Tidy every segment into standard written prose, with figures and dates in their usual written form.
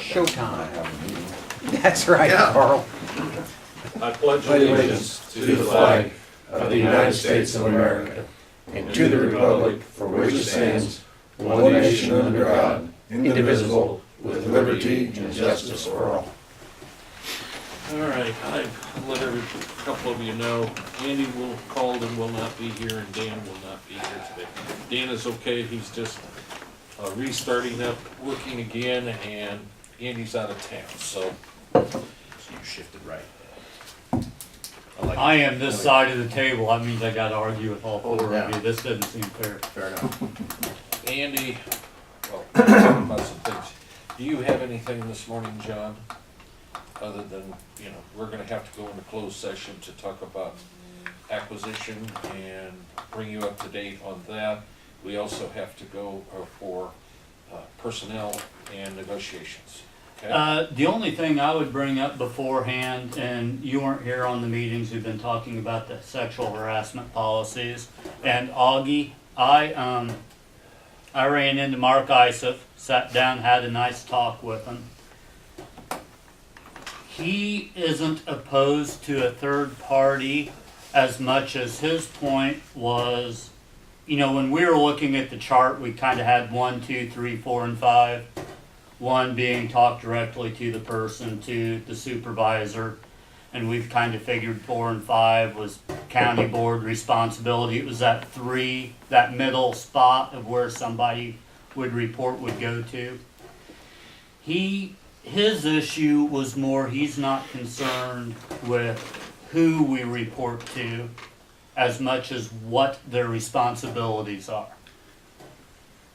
Showtime. have a meeting. That's right, Yeah. Carl. I pledge allegiance to the flag of the United States of America and to the republic for which it stands, one nation under God, indivisible, with liberty and justice for all. All right, I've let a couple of you know, Andy called and will not be here, and Dan will not be here today. Dan is okay, he's just restarting up, working again, and Andy's out of town, so You shifted right. I am this side of the table, that means I gotta argue with all four Yeah. of you, this doesn't seem fair. Fair enough. Andy, well, talk about some things. Do you have anything this morning, John? Other than, we're gonna have to go into closed session to talk about acquisition and bring you up to date on that. We also have to go for personnel and negotiations, okay? The only thing I would bring up beforehand, and you weren't here on the meetings, we've been talking about the sexual harassment policies, and Augie, I ran into Mark Isaac, sat down, had a nice talk with him. He isn't opposed to a third party as much as his point was, when we were looking at the chart, we kind of had 1, 2, 3, 4, and 5. 1 being talk directly to the person, to the supervisor, and we've kind of figured 4 and 5 was county board responsibility. It was that 3, that middle spot of where somebody would report would go to. His issue was more, he's not concerned with who we report to as much as what their responsibilities are.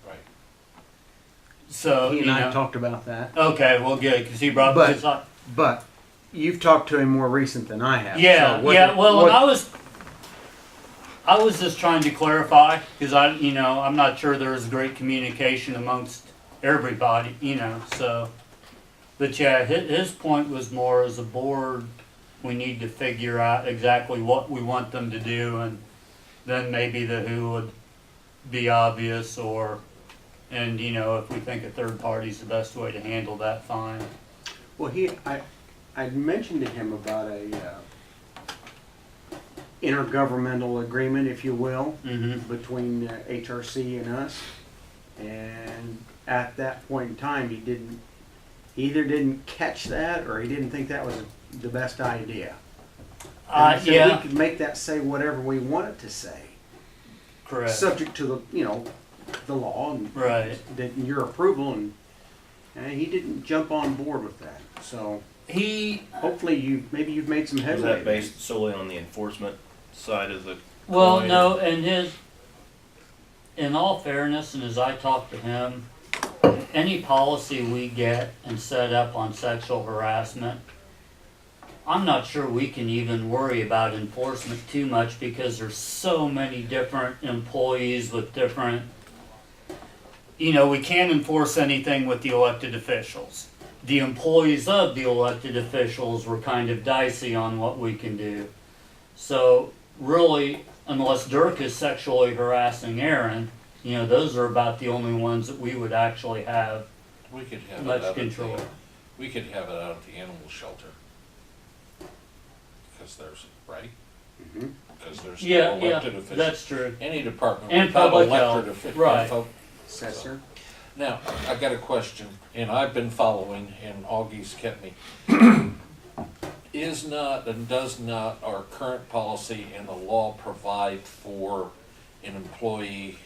Right. So, He and I talked about that. Okay, well, good, because he brought But- this up. But you've talked to him more recent than I have. Yeah, so what- yeah. Well, what- and I was just trying to clarify because I'm not sure there's great communication amongst everybody, So, but yeah, his point was more as a board, we need to figure out exactly what we want them to do, and then maybe the who would be obvious, and if we think a third party's the best way to handle that, fine. Well, I mentioned to him about a intergovernmental agreement, if you will, Mm-hmm. between HRC and us. And at that point in time, he either didn't catch that or he didn't think that was the best idea. And he said Yeah, we could make that say whatever we want it to say, correct. subject to the law and Right. your approval. And he didn't jump on board with that. So hopefully you've made some Was headway. that based solely on the enforcement side of the Well, coin? no, and in all fairness, and as I talk to him, any policy we get and set up on sexual harassment, I'm not sure we can even worry about enforcement too much because there's so many different employees with different, we can't enforce anything with the elected officials. The employees of the elected officials were kind of dicey on what we can do. So really, unless Dirk is sexually harassing Aaron, those are about the only ones that we would actually have We could have it much out control. we could have it out at the animal shelter. Because there's, right? Mhm. Because there's Yeah, no elected officials. that's true. Any department And without public elected health, officials. right. Assessor. Now, I got a question, and I've been following, and Augie's kept me. Is not and does not our current policy and the law provide for an employee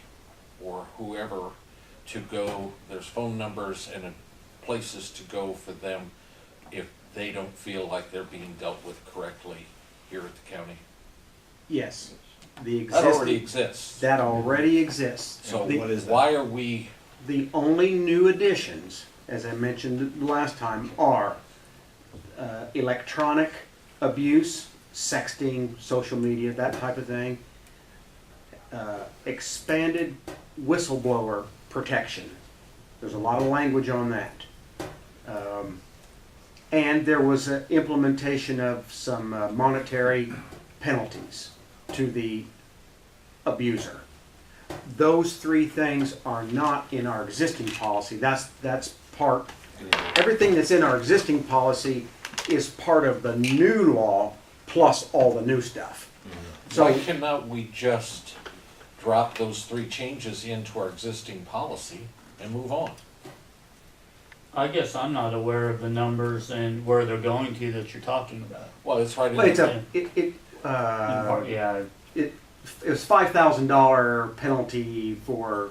or whoever to go, there's phone numbers and places to go for them if they don't feel like they're being dealt with correctly here at the county? Yes. The That already existing, exists. that already exists. So The- what is that? why are we, The only new additions, as I mentioned last time, are electronic abuse, sexting, social media, that type of thing. Expanded whistleblower protection. There's a lot of language on that. And there was an implementation of some monetary penalties to the abuser. Those 3 things are not in our existing policy. That's part everything that's in our existing policy is part of the new law plus all the new stuff. Why So, cannot we just drop those 3 changes into our existing policy and move on? I guess I'm not aware of the numbers and where they're going to that you're talking about. Well, it's right in but it's the, Yeah, it was $5,000 penalty for,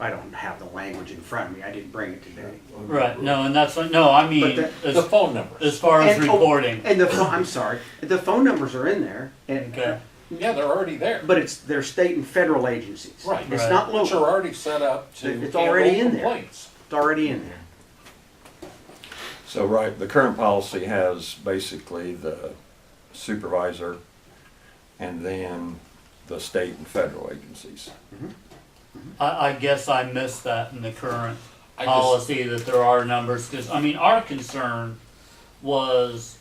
I don't have the language in front of me, I didn't bring it today. right, no, and that's, no, I mean, the phone numbers. as far as And- oh, reporting. And I'm sorry, the phone numbers are in there, Okay. Yeah, they're already there. but they're state and federal agencies. Right. It's Right. not Which are local, already set up to It's handle already in there. complaints. it's already in there. So, right, the current policy has basically the supervisor and then the state and federal agencies. I guess I missed that in the current I just, policy that there are numbers, because, I mean, our concern was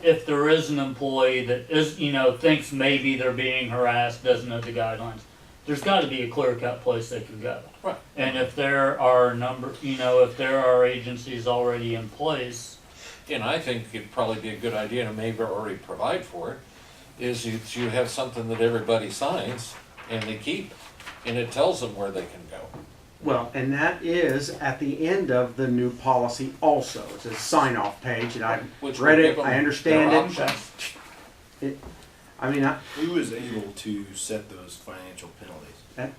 if there is an employee that is, thinks maybe they're being harassed, doesn't know the guidelines, there's gotta be a clear-cut place they can go. Right. And if there are if there are agencies already in place, and I think it'd probably be a good idea to maybe already provide for it, is you have something that everybody signs and they keep, and it tells them where they can go. Well, and that is at the end of the new policy also. It's a sign-off page, and I Which read will it, give them I understand their it. options. I mean, Who is able to set those financial penalties?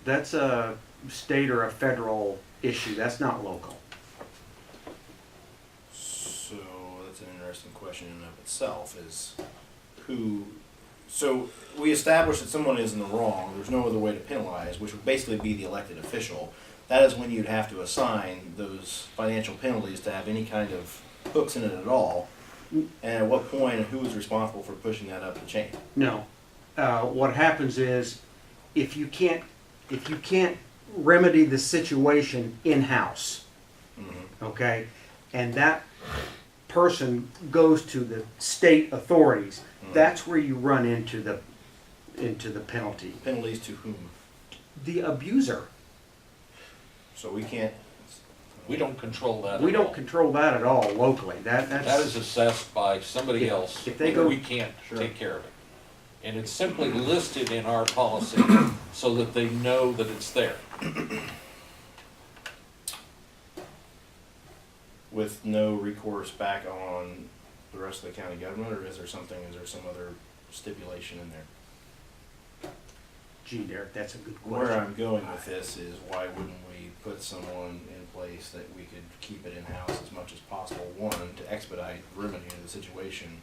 that's a state or a federal issue, that's not local. So that's an interesting question in and of itself, is who, so we established that someone is in the wrong, there's no other way to penalize, which would basically be the elected official. That is when you'd have to assign those financial penalties to have any kind of hooks in it at all. And at what point, and who is responsible for pushing that up the chain? No. What happens is, if you can't remedy the situation in-house, okay, and that person goes to the state authorities, that's where you run into the penalty. Penalties to whom? The abuser. So we can't, We don't control that We at all. don't control that at all locally. That's That is assessed by somebody If- else. if they go- We can't take care of it. And it's simply listed in our policy so that they know that it's there. with no recourse back on the rest of the county government, or is there some other stipulation in there? Gee, Derek, that's a good Where question. I'm going with this is, why wouldn't we put someone in place that we could keep it in-house as much as possible? One, to expedite remedying the situation,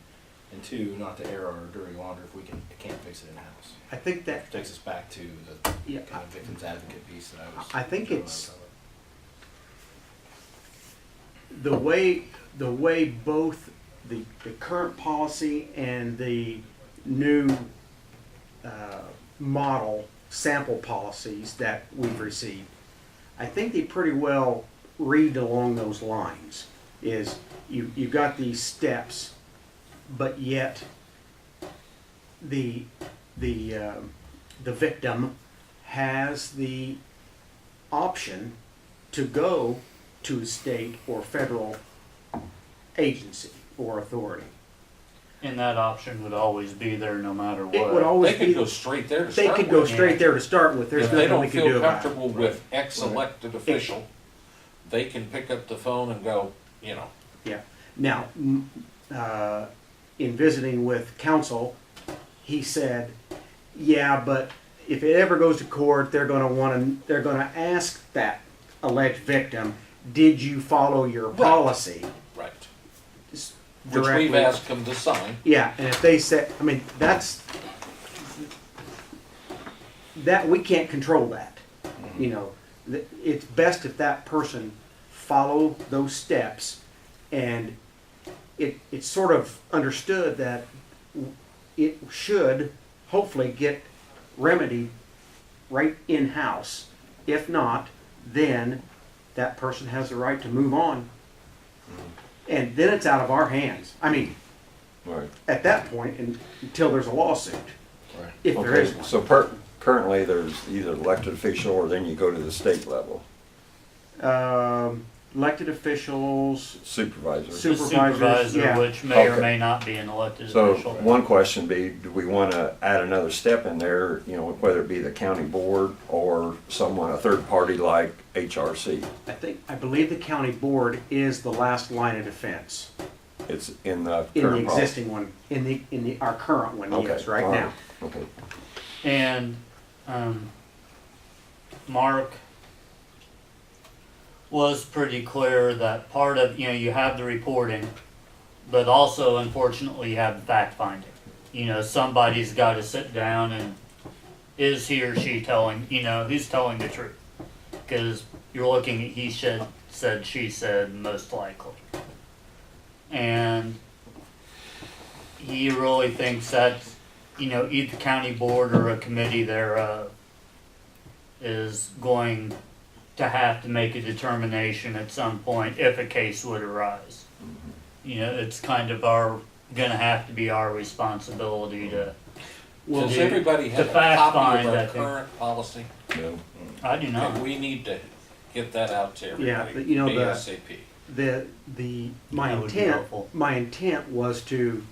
and two, not to air our dirty laundry if we can't fix it in-house. I think that, Which takes us back to the yeah, kind of victim's advocate piece that I was. I think throwing it's- out. the way both the current policy and the new model sample policies that we've received, I think they pretty well read along those lines. Is you got these steps, but yet the victim has the option to go to a state or federal agency or authority. and that option would always be there no matter what. It would always They be, could go straight there to they start could go with. straight there to start with. There's If they nothing we don't can do feel about it. comfortable with X elected official, they can pick up the phone and go, Yeah. Now, in visiting with counsel, he said, yeah, but if it ever goes to court, they're gonna ask that alleged victim, did you follow your Right. policy? right. Just Which we've directly- asked them to sign. Yeah, and if they said, I mean, that, we can't control that. You know, it's best if that person follow those steps, and it's sort of understood that it should hopefully get remedied right in-house. If not, then that person has the right to move on. And then it's out of our hands. I mean, Right. at that point, until there's a lawsuit, Right. if there Okay, is one. so currently there's either elected official or then you go to the state level. elected officials, Supervisor. The supervisors, yeah. which may or Okay. may not be an elected So official. one question be, do we want to add another step in there, you know, whether it be the county board or someone, a third party like HRC? I believe the county board is the last line of defense It's in the in the current policy. existing one, in our current one, Okay, yes, right all now. Okay. And, Mark was pretty clear that part of, you know, you have the reporting, but also unfortunately you have the fact finding. You know, somebody's gotta sit down and is he or she telling, you know, who's telling the truth? Cause you're looking at he said, she said, most likely. And he really thinks that, you know, either county board or a committee thereof is going to have to make a determination at some point if a case would arise. You know, it's kind of gonna have to be our responsibility to, Well, Does to- everybody to have a fact copy find of our that thing. current policy? No. I do not. Okay, we need to get that out to Yeah, everybody but you know, ASAP. my That would be intent, helpful. my intent was to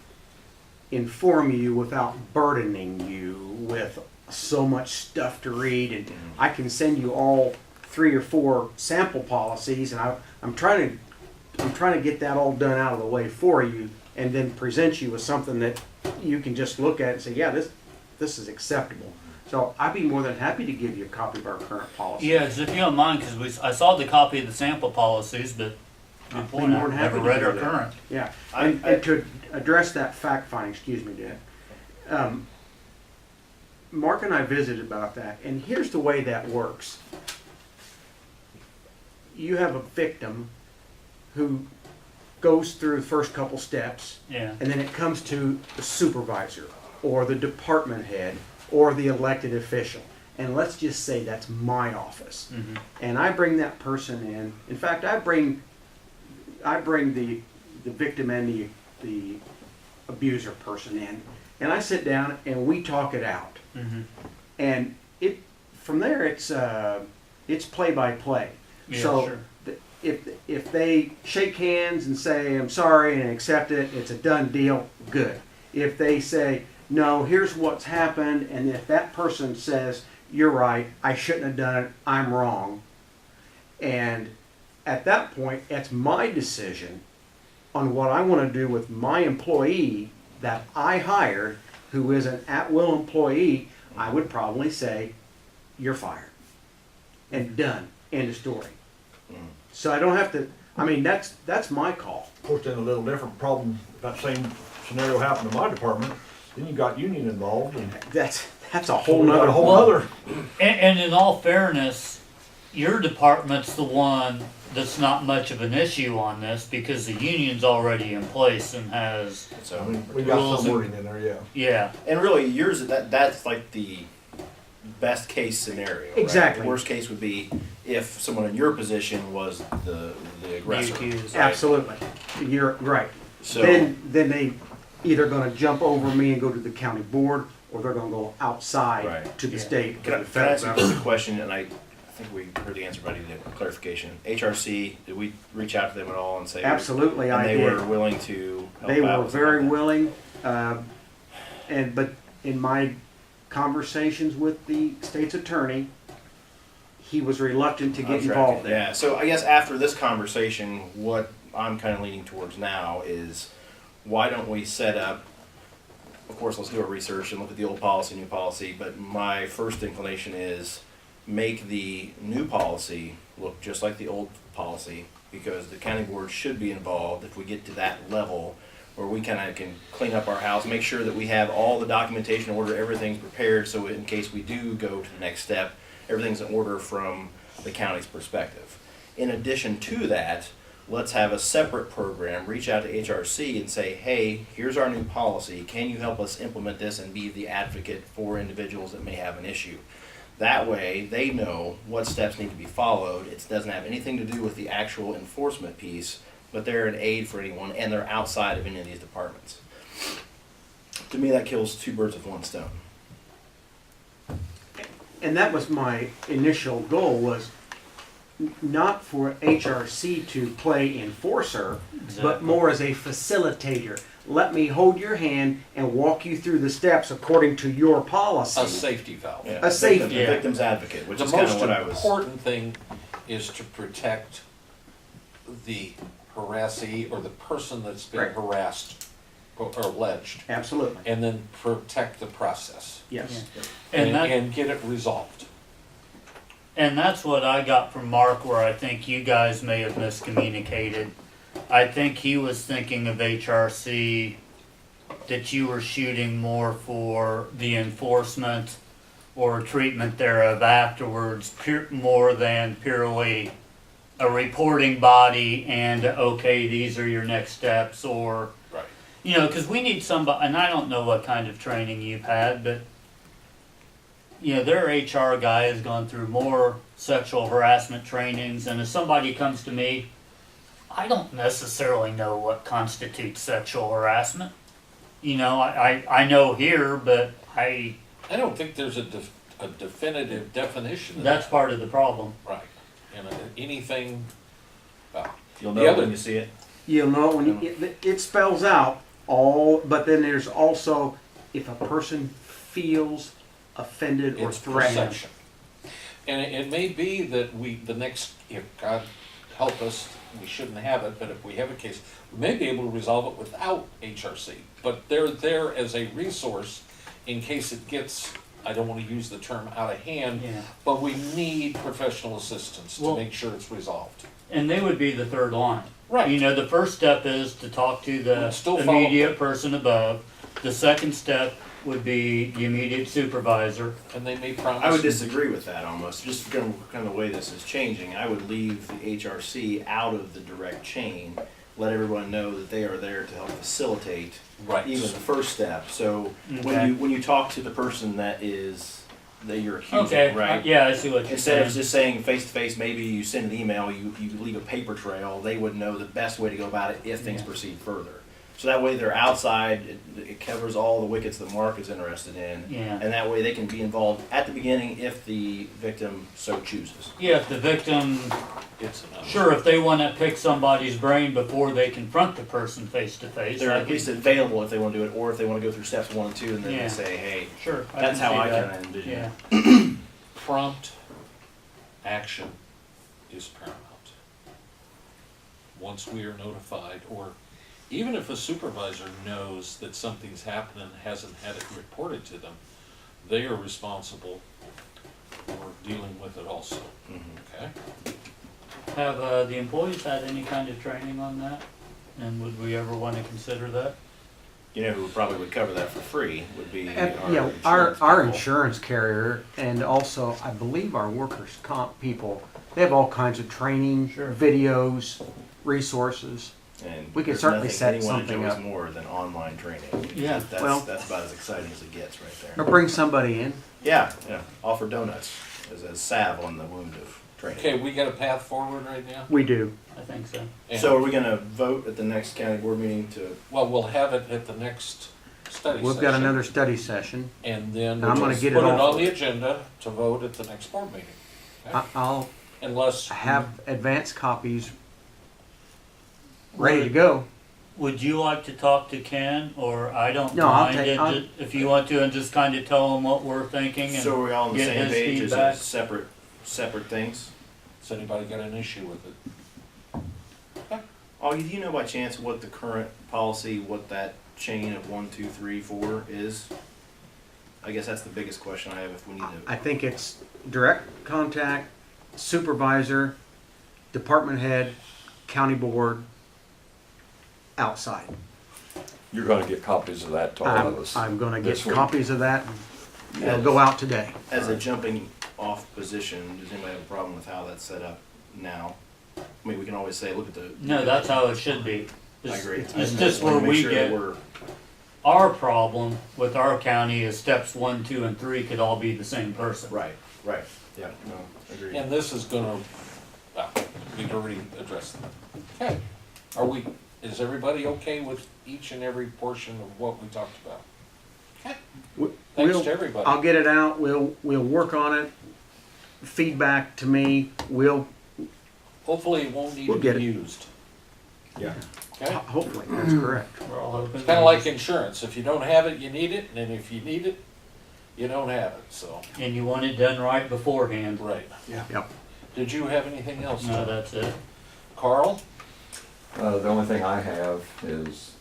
inform you without burdening you with so much stuff to read, and I can send you all 3 or 4 sample policies, and I'm trying to get that all done out of the way for you, and then present you with something that you can just look at and say, yeah, this is acceptable. So I'd be more than happy to give you a copy of our current policy. Yeah, 'cause if you don't mind, because I saw the copy of the sample policies, but good I'd be point, more I've than never happy to read do our that. current. Yeah, I- and to address that fact finding, excuse me, Dan. Mark and I visited about that, and here's the way that works. You have a victim who goes through the first couple steps, Yeah, and then it comes to the supervisor, or the department head, or the elected official. And let's just say that's my office. mhm, And I bring that person in. In fact, I bring the victim and the abuser person in, and I sit down and we talk it out. mhm. And from there it's play by play. Yeah, So sure. if they shake hands and say I'm sorry and accept it, it's a done deal. Good. If they say no, here's what's happened, and if that person says you're right, I shouldn't have done it, I'm wrong, and at that point it's my decision on what I want to do with my employee that I hired, who is an at-will employee. I would probably say, you're fired. And done. End of story. So I don't have to, I mean, that's my call. Of course, then a little different problem, if that same scenario happened in my department, then you got union involved and That's a so whole we got nother. a whole other. And in all fairness, your department's the one that's not much of an issue on this because the union's already in place and has, I So, mean, we got Rules some and- wording in there, yeah. yeah, and really yours, that's like the best case scenario, right? Exactly. The worst case would be if someone in your position was the aggressor. accused. right? Absolutely. You're right. So, Then they either gonna jump over me and go to the county board, or they're gonna go outside Right. to the Yeah. state. can I to the federal ask you government. just a question, and I think we heard the answer, but I need a clarification. HRC, did we reach out to them at all and say? Absolutely, And I they did. were willing to help They out were with something very like that? willing, but in my conversations with the state's attorney, he was reluctant to get I'm involved tracking. there. Yeah, so I guess after this conversation, what I'm kind of leaning towards now is why don't we set up, of course, let's do our research and look at the old policy, new policy, but my first inclination is make the new policy look just like the old policy, because the county board should be involved if we get to that level where we kind of can clean up our house, make sure that we have all the documentation in order, everything's prepared, so in case we do go to the next step, everything's in order from the county's perspective. In addition to that, let's have a separate program, reach out to HRC and say, hey, here's our new policy, can you help us implement this and be the advocate for individuals that may have an issue? That way, they know what steps need to be followed. It doesn't have anything to do with the actual enforcement piece, but they're an aid for anyone, and they're outside of any of these departments. To me, that kills 2 birds with 1 stone. And that was my initial goal, was not for HRC to play enforcer, but Exactly. more as a facilitator. Let me hold your hand and walk you through the steps according to your policy. A safety valve. Yeah. A safety. Victim- Yeah. Victim's advocate, which The is kind of most what I was. important thing is to protect the harassee or the person that's been Right. harassed or alleged, Absolutely, and then protect the process yes. And that, and get it resolved. and that's what I got from Mark, where I think you guys may have miscommunicated. I think he was thinking of HRC, that you were shooting more for the enforcement or treatment thereof afterwards, more than purely a reporting body and, okay, these are your next steps, or, Right. you know, because we need somebody, and I don't know what kind of training you've had, but, you know, their HR guy has gone through more sexual harassment trainings, and if somebody comes to me, I don't necessarily know what constitutes sexual harassment. You know, I know here, but I don't think there's a definitive definition of that's that. part of the problem. Right. And anything, You'll The know other- when you see it. You'll know when it spells out all, but then there's also if a person feels offended or it's threatened. perception. And it may be that the next, if God help us, we shouldn't have it, but if we have a case, we may be able to resolve it without HRC. But they're there as a resource in case it gets, I don't want to use the term out of hand, Yeah. but we need professional assistance to Well- make sure it's resolved. And they would be the third line. Right. You know, the first step is to talk to the Would still follow- immediate person above. The second step would be the immediate supervisor. And they may promise. I would disagree with that almost, just kind of the way this is changing. I would leave the HRC out of the direct chain, let everyone know that they are there to help facilitate Right. even the first step. So Okay. when you talk to the person that you're accusing, Okay, right? yeah, I see what you're Instead of saying. just saying face to face, maybe you send an email, you leave a paper trail, they would know the best way to go about it if things Yeah. proceed further. So that way they're outside, it covers all the wickets that Mark is interested in. Yeah. And that way they can be involved at the beginning if the victim so chooses. Yeah, if the victim, It's enough. sure, if they want to pick somebody's brain before they confront the person face to face. They're I at can- least available if they want to do it, or if they want to go through steps 1 and 2 and then Yeah. they say, hey, Sure. that's can how see I that. kind of envision Yeah. it. Prompt action is paramount. Once we are notified, or even if a supervisor knows that something's happened and hasn't had it reported to them, they are responsible for dealing with it also, Mhm. okay? Have the employees had any kind of training on that? And would we ever want to consider that? You know who probably would cover that for free would be And, our you know, our people. insurance carrier and also I believe our workers' comp people, they have all kinds of training, Sure. videos, resources. And We could there's certainly nothing set anyone something enjoys up. more than online training. Yeah. That's, Well- that's about as exciting as it gets right Or there. bring somebody in. Yeah, yeah. Offer donuts as a salve on the wound of training. Okay, we got a path forward right now? We do. I think so. And- So are we gonna vote at the next county board meeting to, Well, we'll have it at the next study We've session. got another study session. And then And I'm we'll gonna just get it put it off. on the agenda to vote at the next board meeting. Okay? I'll Unless. have advanced copies ready to go. Would you like to talk to Ken, or I don't No, I'll mind take- it, I'll- if you want to, and just kind of tell him what we're thinking and so are we all on the get same his page as feedback. separate things? Has anybody got an issue with it? Oh, do you know by chance what the current policy, what that chain of 1, 2, 3, 4 is? I guess that's the biggest question I have if we need I to. think it's direct contact, supervisor, department head, county board, outside. You're gonna get copies of that to all of us. I'm gonna get this week. copies of that. And It'll go out today. As a jumping off position, does anybody have a problem with how that's set up now? I mean, we can always say, look at the. No, that's how it should be. I agree. It's I just just wanna where make we sure that get, we're- our problem with our county is steps 1, 2, and 3 could all be the same person. Right, right, yeah, no, agreed. And this is gonna, well, we've already addressed that. Okay, is everybody okay with each and every portion of what we talked about? Okay, thanks We'll- to everybody. I'll get it out. We'll work on it. Feedback to me. We'll hopefully it won't need We'll to get be it. used. Yeah. Okay? Hopefully, that's correct. We're all hoping. Kinda like insurance, if you don't have it, you need it, and if you need it, you don't have it, so, And you want it done right beforehand. right. Yep. Did you have anything else, No, John? that's it. Carl? The only thing I have is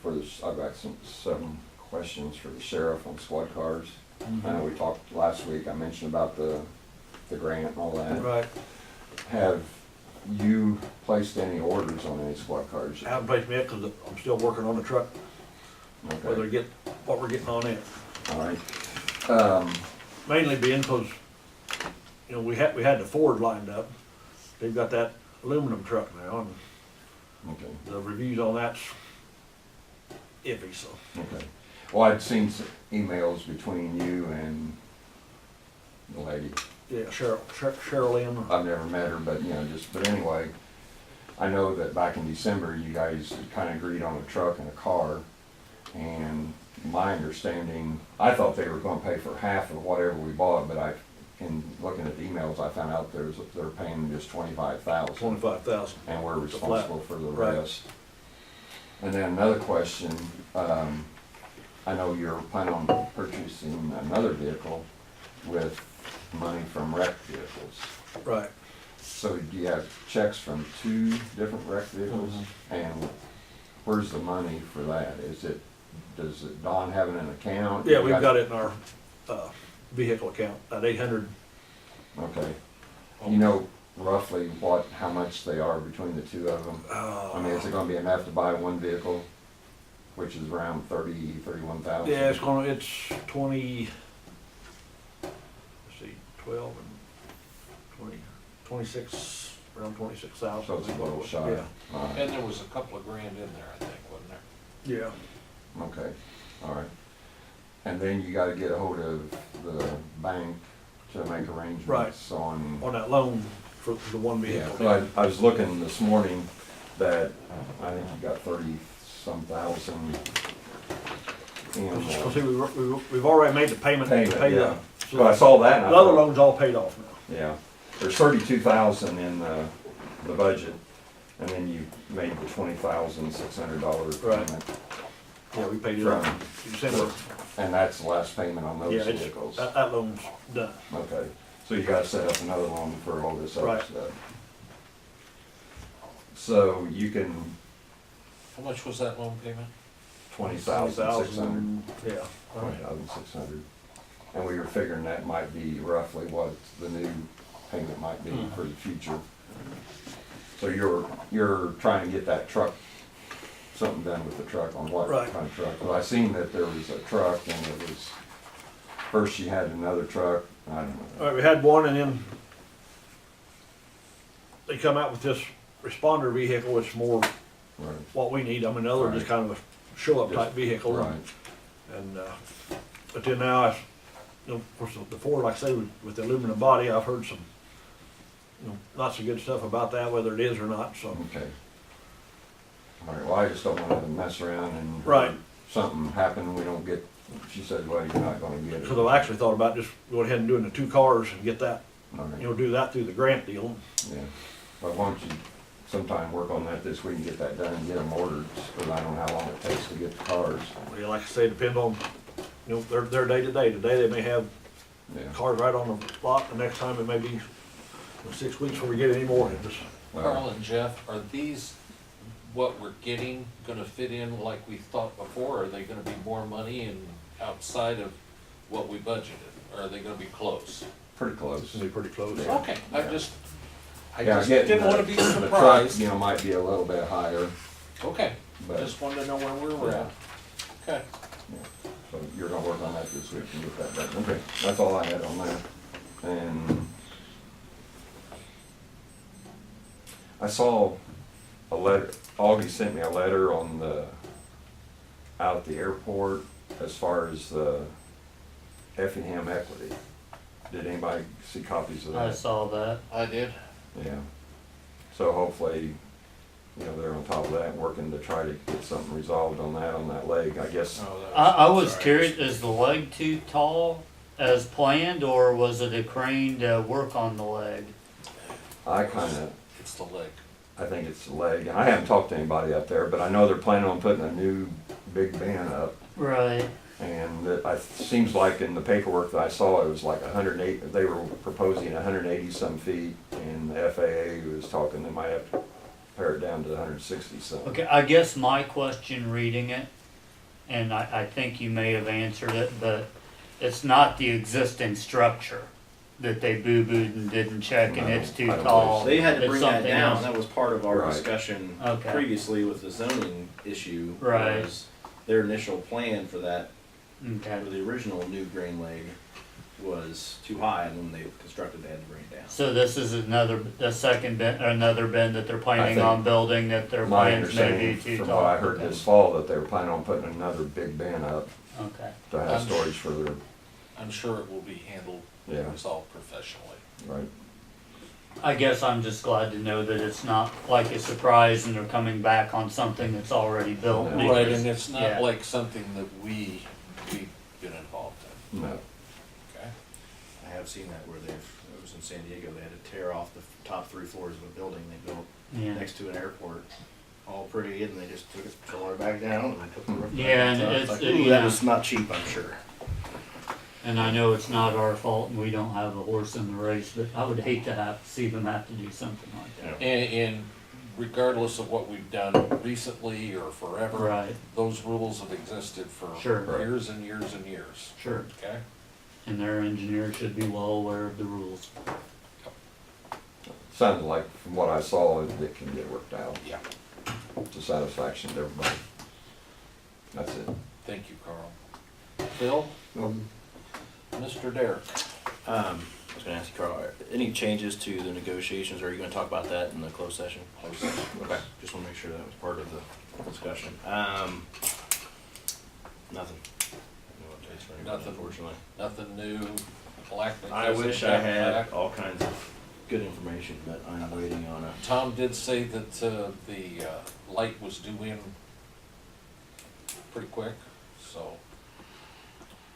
for this, I've got some questions for the sheriff on squad cars. I know we talked last week, I mentioned about the grant and all that. Right. Have you placed any orders on any squad cars I yet? haven't placed me yet, cause I'm still working on the truck, whether to Okay, get, what we're getting on it. all right. Mainly being cause, you know, we had the Ford lined up. They've got that aluminum truck now, and Okay, the reviews on that's iffy, so. okay. Well, I'd seen some emails between you and the lady. Yeah, Cheryl Lynn. I've never met her, but but anyway, I know that back in December, you guys kind of agreed on a truck and a car. And my understanding, I thought they were gonna pay for half of whatever we bought, but in looking at the emails, I found out they're paying just 25,000. 25,000. And we're flat. responsible for the Right. rest. And then another question, I know you're planning on purchasing another vehicle with money from wrecked vehicles. Right. So do you have checks from 2 different wrecked vehicles? And where's the money for that? Does Don have it in an account? Yeah, we've got it in our, vehicle account, at 800. Okay. You know roughly how much they are between the 2 of them? I mean, is it gonna be enough to buy one vehicle, which is around 31,000? Yeah, it's 20, let's see, 12 and 20, 26, around 26,000. So it's a little shy. Yeah. All right. And there was a couple of grand in there, I think, wasn't there? Yeah. Okay, all right. And then you gotta get a hold of the bank to make arrangements on. On that loan for the one Yeah, vehicle. so I was looking this morning that I think you got 30-some thousand in. Cause see, we've already made the payment. to Payment, pay the- yeah. so But I saw that and I The other thought, loan's all paid off now. yeah, there's 32,000 in the budget, and then you made the $20,600 Right. payment. Yeah, we paid it From- off in December. And that's the last payment on Yeah, those it's, vehicles. that loan's done. Okay, so you gotta set up another loan for all this other Right. stuff. So you can, How much was that loan payment? 20,600. Yeah. 20,600. And we were figuring that might be roughly what the new payment might be for the future. So you're trying to get that truck, something done with the truck, on what Right. kind of truck? Well, I seen that there was a truck and it was, first you had another truck, I don't know. All right, we had one, and then they come out with this responder vehicle, which is more Right, what we need. I mean, the other just kind of a show-up type vehicle. right, And, but then now, of course, the Ford, like I say, with the aluminum body, I've heard some, not so good stuff about that, whether it is or not, so. okay. All right, well, I just don't want to mess around and. Right. Something happen, we don't get, she said, well, you're not gonna get it. Because I've actually thought about just going ahead and doing the 2 cars and get that, Okay. do that through the grant deal. Yeah, but why don't you sometime work on that this week and get that done and get them ordered, because I don't know how long it takes to get the cars. Well, like I say, depends on, their day to day. Today, they may have Yeah. cars right on the lot, the next time it may be 6 weeks before we get any more. It just- Carl and Jeff, are these, what we're getting, gonna fit in like we thought before? Are they gonna be more money and outside of what we budgeted? Or are they gonna be close? Pretty close. It's gonna be pretty close. Yeah. Okay, I just Yeah, getting didn't wanna the- be The truck, surprised. might be a little bit higher, Okay, but, just wanted to know where we were at. Okay. so you're gonna work on that this week and get that done. Okay, that's all I had on that. And I saw a letter, Augie sent me a letter on out at the airport as far as the Effingham equity. Did anybody see copies of I that? saw that. I did. Yeah. So hopefully, they're on top of that, working to try to get something resolved on that leg, I guess. Oh, that I was sorry. curious, is the leg too tall as planned, or was it a crane to work on the leg? I kinda the leg. I think it's the leg. And I haven't talked to anybody up there, but I know they're planning on putting a new big van up. Right. And it seems like in the paperwork that I saw, it was like 108, they were proposing 180 some feet, and the FAA was talking they might have to pare it down to 160 some. Okay, I guess my question reading it, and I think you may have answered it, but it's not the existing structure that they boo-booed and didn't check and No, it's too I don't tall. They had to It's bring that something down. else. That was part of our Right. discussion Okay. previously with the zoning issue. Right. Was their initial plan for that, Okay. for the original new grain leg was too high, and when they constructed, they had to bring it down. So this is the second bin, another bin that they're planning think on building that their My plans may be understanding, too from tall. what I heard this fall, that they were planning on putting another big van up Okay. to have storage for their, I'm sure it will be handled, yeah, resolved professionally. right. I guess I'm just glad to know that it's not like a surprise and they're coming back on something that's already built. Yeah. Right, because- and it's yeah. not like something that we've been involved in, No, okay? I have seen that where it was in San Diego, they had to tear off the top 3 floors of a building they built Yeah. next to an airport. All pretty, and they just took it, tore it back down, and they put the roof back Yeah, on and top. it's- Like, ooh, yeah. that was not cheap, I'm sure. And I know it's not our fault and we don't have a horse in the race, but I would hate to see them have to do something like that. And regardless of what we've done recently or forever, Right, those rules have existed for Sure. years and years and years, sure. okay? And their engineer should be well aware of the rules. sounds like from what I saw, it can get worked out Yeah. to satisfaction of everybody. That's it. Thank you, Carl. Phil? Mr. Derrick? I was gonna ask you, Carl, any changes to the negotiations, or are you gonna talk about that in the closed session? Okay, just wanna make sure that was part of the discussion. Nothing. No updates for anybody, Nothing. unfortunately. Nothing new? Black I wish I had back? all kinds of good information, but I'm waiting on a. Tom did say that the light was due in pretty quick, so,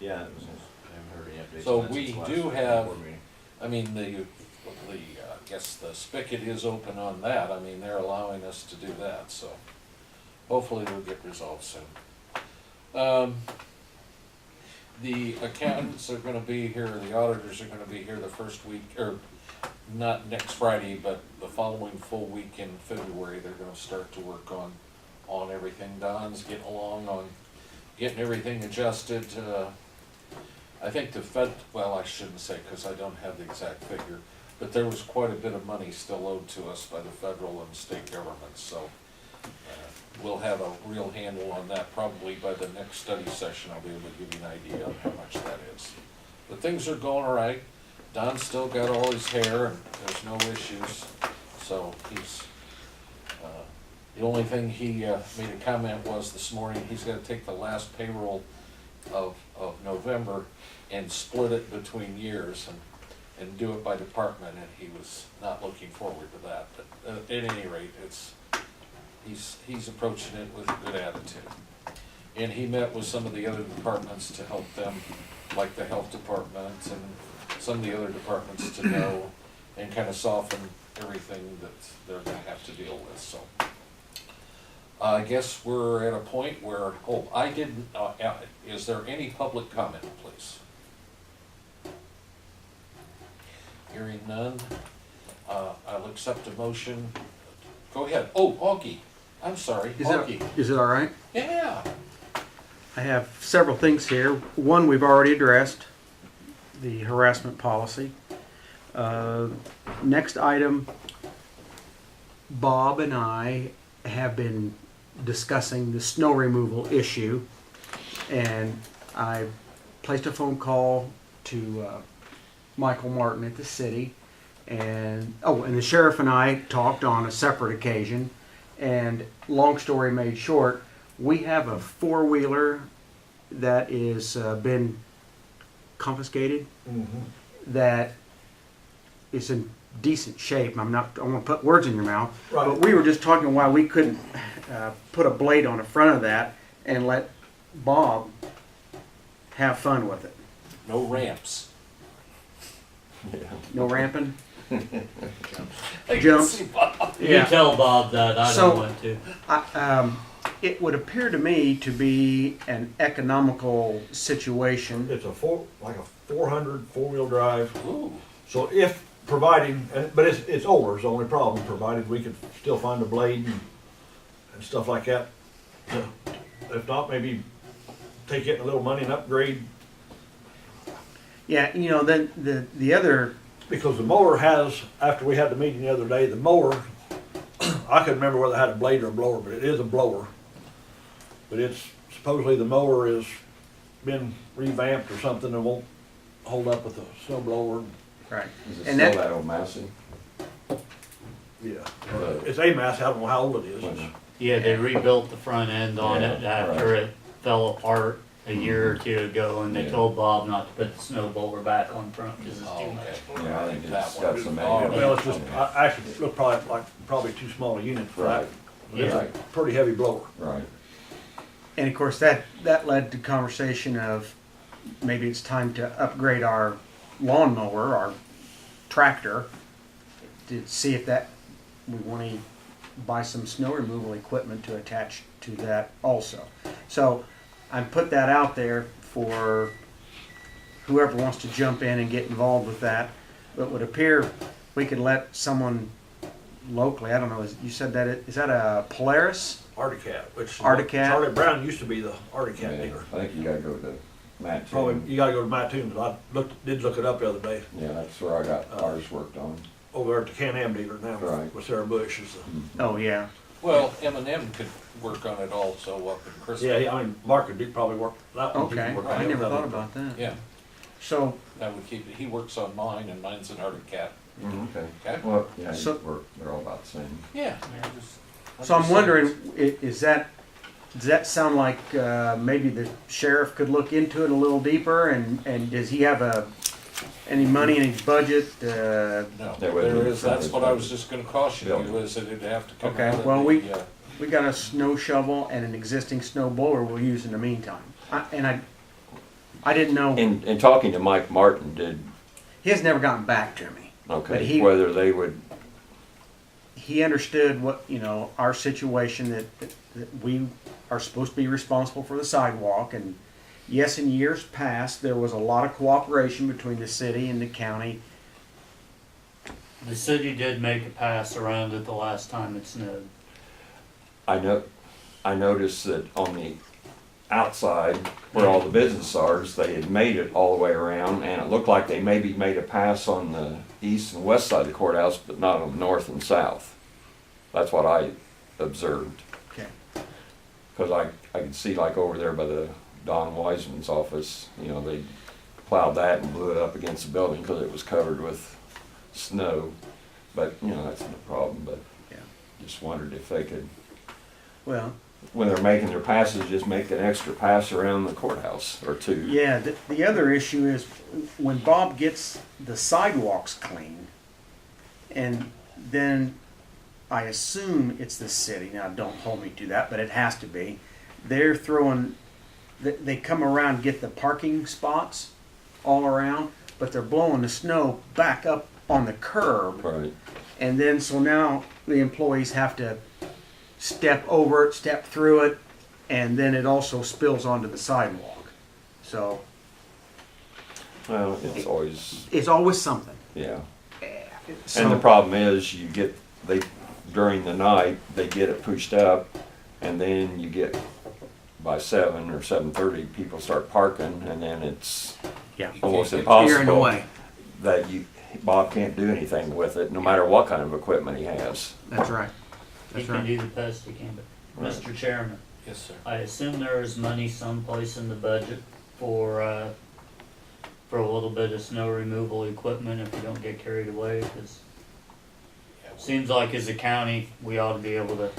Yeah, it was, I haven't heard any updates. So on that we since the do last have- board meeting. I mean, I guess the spigot is open on that. I mean, they're allowing us to do that, so hopefully it'll get resolved soon. The accountants are gonna be here, the auditors are gonna be here the first week, or not next Friday, but the following full week in February. They're gonna start to work on everything. Don's getting along on getting everything adjusted. I think well, I shouldn't say, cause I don't have the exact figure, but there was quite a bit of money still owed to us by the federal and state governments, so we'll have a real handle on that. Probably by the next study session, I'll be able to give you an idea of how much that is. But things are going all right. Don's still got all his hair and there's no issues, so he's, the only thing he made a comment was this morning, he's gotta take the last payroll of November and split it between years and do it by department, and he was not looking forward to that. But at any rate, he's approaching it with a good attitude. And he met with some of the other departments to help them, like the health department and some of the other departments, to know and kind of soften everything that they're gonna have to deal with, so. I guess we're at a point where, is there any public comment, please? Hearing none, I'll accept a motion. Go ahead. Oh, Augie, I'm sorry, Augie. Is it all right? Yeah, I have several things here. One we've already addressed, the harassment policy. Next item, Bob and I have been discussing the snow removal issue, and I placed a phone call to Michael Martin at the city, and the sheriff and I talked on a separate occasion, and long story made short, we have a four-wheeler that is been confiscated, that is in decent shape. I want to put words in your mouth, Right. but we were just talking why we couldn't put a blade on the front of that and let Bob have fun with it. no ramps. Yeah. No ramping? Jumps. You tell Bob that, I So- don't want to. It would appear to me to be an economical situation. It's like a 400 four-wheel drive. Ooh, So if providing, but it's older is the only problem, provided we could still find a blade and stuff like that. So, if not, maybe take it a little money and upgrade, Yeah, you know, then the other, because the mower has, after we had the meeting the other day, the mower, I couldn't remember whether it had a blade or a blower, but it is a blower. But it's, supposedly the mower has been revamped or something and won't hold up with the snow blower. right. Is it And still that- that old Massey? Yeah. It's a Massey, I don't know how old it is. Yeah, they rebuilt the front end on it Yeah, after right. it fell apart a year or two ago, and they Yeah. told Bob not to put the snow blower back on front because it's oh, too okay. much. Yeah, I think That it's one. got some. All right. Well, it's just, I actually look probably too small a unit for that. Right, It's a Right. pretty heavy blower. right. And of course, that led to conversation of maybe it's time to upgrade our lawnmower, our tractor, to see if we want to buy some snow removal equipment to attach to that also. So I put that out there for whoever wants to jump in and get involved with that. But it would appear we could let someone locally, I don't know, you said that, is that a Polaris? Articat, which Articat? Charlie Brown used to be the Articat Yeah, dealer. I think you gotta go to Matt. Probably, you gotta go to Mattoon, but I did look it up the other day, Yeah, that's where I got ours worked on. over at the Can-Am dealer now, Right. with Sarah Bush is the. Oh, yeah. Well, M&M could work on it also up in Crystal. Yeah, I mean, Mark could probably work, that one. he Okay, could work on I it never without thought it. about that. Yeah, So, that would keep it, he works on mine and mine's an Arctic Cat. Okay. Okay. Well, yeah, So- they're all about the same. Yeah. so I'm wondering, does that sound like maybe the sheriff could look into it a little deeper? And does he have any money in his budget? No, That would there be is, that's what I was just gonna caution you, Building. is that it'd have to come Okay, out of well, the, we got a snow shovel and an existing snow blower we'll use in the meantime. I didn't know, In talking to Mike Martin, he has never gotten back to me. But he- whether they would, He understood what, our situation, that we are supposed to be responsible for the sidewalk. And yes, in years past, there was a lot of cooperation between the city and the county. The city did make a pass around it the last time it snowed. I noticed that on the outside, where all the business are, they had made it all the way around, and it looked like they maybe made a pass on the east and west side of the courthouse, but not on the north and south. That's what I observed. Okay. Because I could see like over there by the Don Wiseman's office, they plowed that and blew it up against the building because it was covered with snow. But, that's no problem, but Yeah. just wondered if they could, Well, when they're making their passes, just make an extra pass around the courthouse or two. yeah, the other issue is when Bob gets the sidewalks clean, and then I assume it's the city, now don't hold me to that, but it has to be, they're throwing, they come around and get the parking spots all around, but they're blowing the snow back up on the curb, Right. and then so now the employees have to step over it, step through it, and then it also spills onto the sidewalk. So Well, it's always, it's always something. yeah. So, And the problem is during the night, they get it pushed up, and then you get by 7 or 7:30, people start parking, and then it's yeah, almost You're in the you're in the impossible way. that Bob can't do anything with it, no matter what kind of equipment he has. That's right. He That's can right. do the best he can, but, Right. Mr. Chairman, yes, sir. I assume there is money someplace in the budget for a little bit of snow removal equipment if we don't get carried away, because Yeah, seems like as a county, we ought to be able to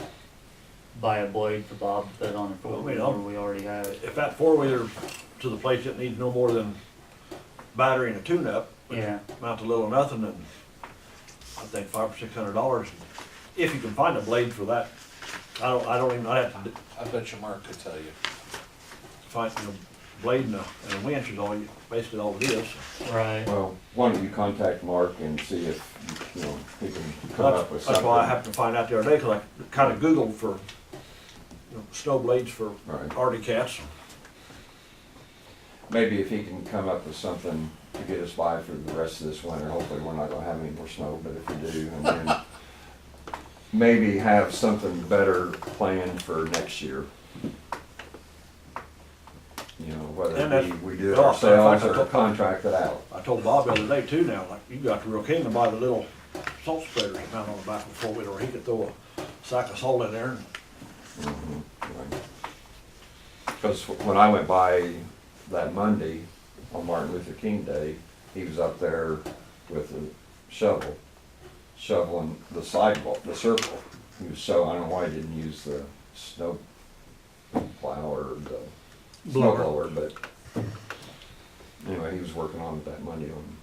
buy a blade for Bob to put on a Well, I mean, four-wheeler, we already have it. If that four-wheeler to the place that needs no more than battery and a tune-up, which Yeah. amount to little or nothing, and I think $500 or $600. If you can find a blade for that, I don't even, I'd have to I bet you Mark could tell you. find, blade and a winch is all, basically all it is. Right. Well, why don't you contact Mark and see if, you know, he can come up with That's something. why I happened to find out the other day, cause I kinda Googled for, snow blades for Right. Arctic cats. Maybe if he can come up with something to get us by for the rest of this winter, hopefully we're not gonna have any more snow, but if we do, and then maybe have something better planned for next year. You know, And whether that's- we do it well, ourselves in fact, or contract it out. I told Bob the other day too now, like, you got the real king to buy the little salt spreaders that mount on the back of a four-wheeler, he could throw a sack of salt in there. Because when I went by that Monday on Martin Luther King Day, he was up there with a shovel, shoveling the sidewalk, the circle. He was so, I don't know why he didn't use the snow plow or the snow blower, but anyway, he was working on it that Monday on.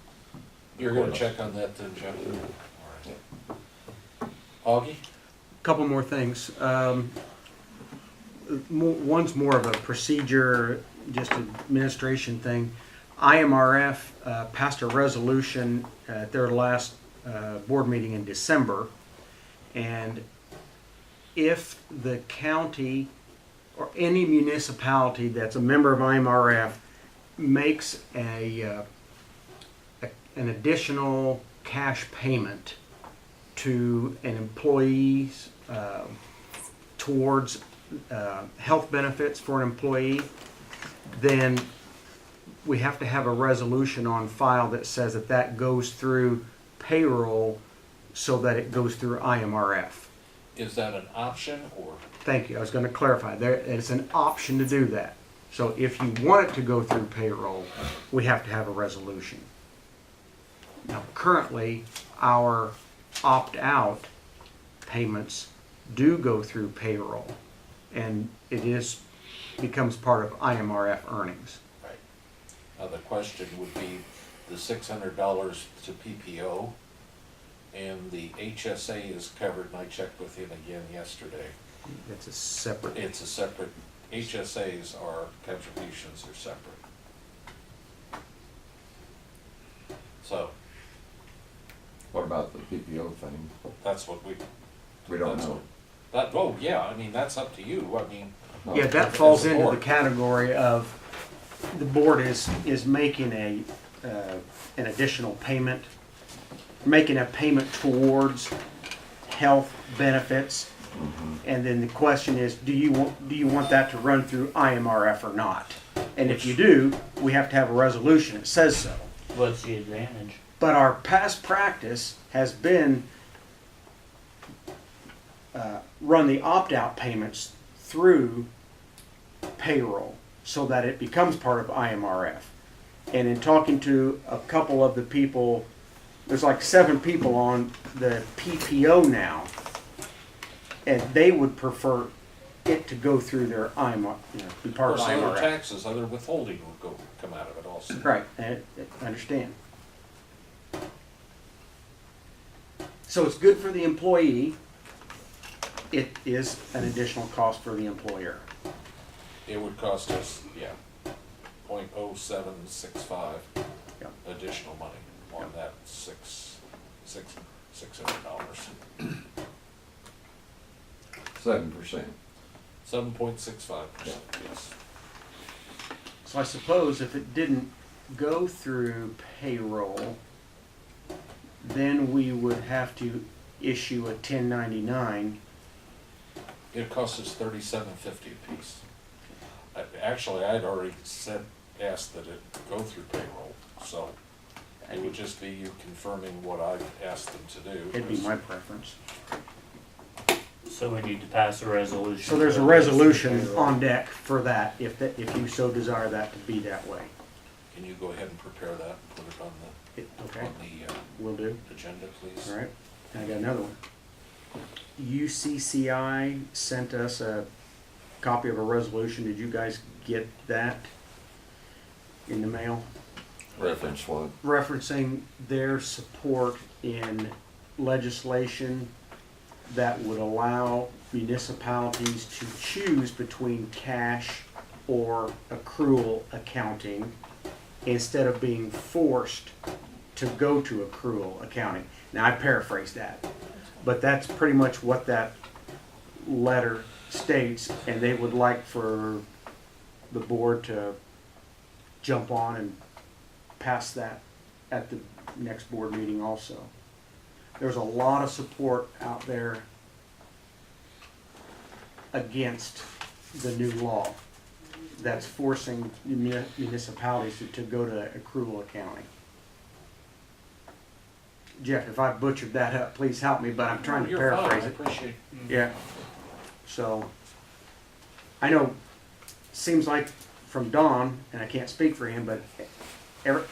You're gonna check on that then, Jeff? All right. Augie? Couple more things. One's more of a procedure, just administration thing. IMRF passed a resolution at their last board meeting in December, and if the county or any municipality that's a member of IMRF makes an additional cash payment to an employee's towards health benefits for an employee, then we have to have a resolution on file that says that that goes through payroll so that it goes through IMRF. Is that an option or? Thank you, I was gonna clarify, it's an option to do that. So if you want it to go through payroll, we have to have a resolution. Now, currently, our opt-out payments do go through payroll, and it becomes part of IMRF earnings. Right. Now, the question would be the $600 to PPO, and the HSA is covered, and I checked with him again yesterday. It's a separate. It's a separate, HSAs are, contributions are separate. So, What about the PPO thing? that's what we. We don't that's know. what- That, oh, yeah, I mean, that's up to you, I mean, No. Yeah, that falls As a into the board. category of, the board is making an additional payment, making a payment towards health benefits. And then the question is, do you want that to run through IMRF or not? And if you do, we have to have a resolution that says so. What's the advantage? But our past practice has been run the opt-out payments through payroll so that it becomes part of IMRF. And in talking to a couple of the people, there's like 7 people on the PPO now, and they would prefer it to go through their IMRF, be of part of course, other IMRF. taxes, other withholding will come out of it also. Right, I understand. So it's good for the employee. It is an additional cost for the employer. It would cost us, yeah, .0765 Yep. additional money on that $600. 7%. 7.65%, yes. So I suppose if it didn't go through payroll, then we would have to issue a 1099. It costs us $37.50 a piece. Actually, I'd already asked that it go through payroll, so it would just be you confirming what I asked them to do. It'd be my preference. So we need to pass a resolution. So there's a resolution on deck for that, if you so desire that to be that way. Can you go ahead and prepare that, and put it on Okay, the will do. agenda, please? All right, and I got another one. UCCI sent us a copy of a resolution. Did you guys get that in the mail? Reference what? Referencing their support in legislation that would allow municipalities to choose between cash or accrual accounting instead of being forced to go to accrual accounting. Now, I paraphrase that, but that's pretty much what that letter states, and they would like for the board to jump on and pass that at the next board meeting also. There's a lot of support out there against the new law that's forcing municipalities to go to accrual accounting. Jeff, if I butchered that up, please help me, but I'm trying to You're fine. paraphrase I it. appreciate. Yeah. So, I know, seems like from Don, and I can't speak for him, but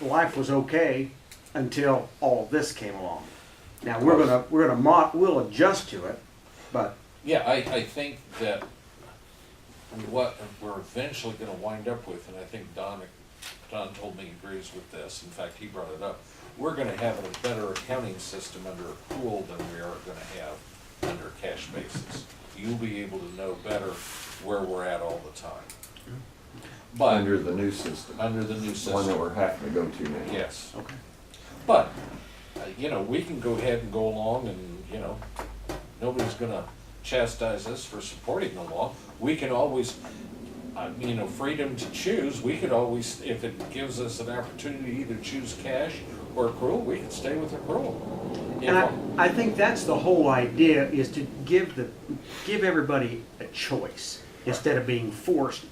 life was okay until all this came along. Now, we'll adjust to it, but Yeah, I think that what we're eventually gonna wind up with, and I think Don told me he agrees with this, in fact, he brought it up, we're gonna have a better accounting system under accrual than we are gonna have under cash basis. You'll be able to know better where we're at all the time. But, Under the new system, under the new the one that system, we're having to go to now. yes. okay. But, you know, we can go ahead and go along and, you know, nobody's gonna chastise us for supporting the law. We can always, you know, freedom to choose, we could always, if it gives us an opportunity to either choose cash or accrual, we can stay with accrual. And I think that's the whole idea, is to give everybody a choice instead of being forced.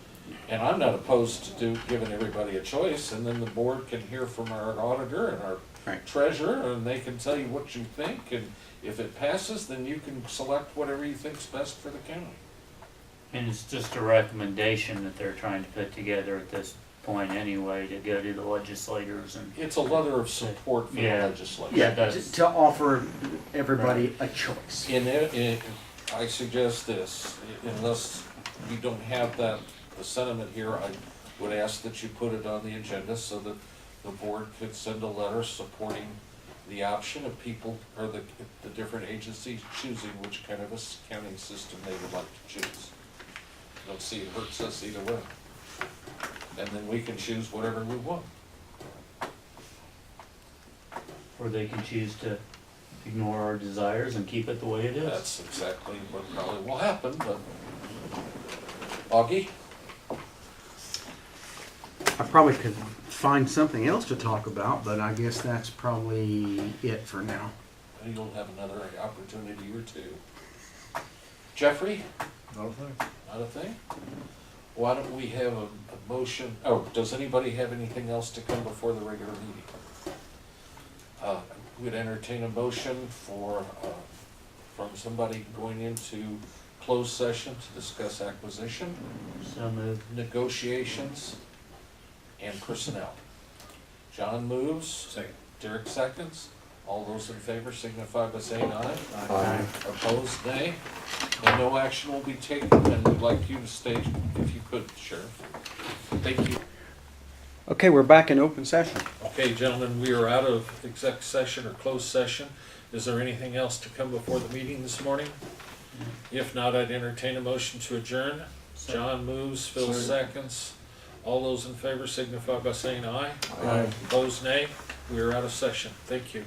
And I'm not opposed to giving everybody a choice, and then the board can hear from our auditor and our Right. treasurer, and they can tell you what you think, and if it passes, then you can select whatever you think's best for the county. And it's just a recommendation that they're trying to put together at this point anyway, to go to the legislators and. It's a letter of support for the Yeah. legislation. Yeah, that's- to offer everybody a choice. I suggest this, unless you don't have that, the sentiment here, I would ask that you put it on the agenda so that the board could send a letter supporting the option of people, or the different agencies choosing which kind of accounting system they would like to choose. Don't see it hurts us either way. And then we can choose whatever we want. Or they can choose to ignore our desires and keep it the way it is. That's exactly what probably will happen, but. Augie? I probably could find something else to talk about, but I guess that's probably it for now. You'll have another opportunity or two. Jeffrey? Not a thing. Not a thing? Why don't we have a motion, oh, does anybody have anything else to come before the regular meeting? We'd entertain a motion for, from somebody going into closed session to discuss acquisition, So moved. negotiations, and personnel. John moves. Second. Derek seconds. All those in favor signify by saying aye. Aye. Opposed, nay. And no action will be taken, and we'd like you to stay, if you could, Sheriff. Thank you. Okay, we're back in open session. Okay, gentlemen, we are out of exec session or closed session. Is there anything else to come before the meeting this morning? If not, I'd entertain a motion to adjourn. John moves, Phil seconds. All those in favor signify by saying aye. Aye. Opposed, nay. We are out of session. Thank you.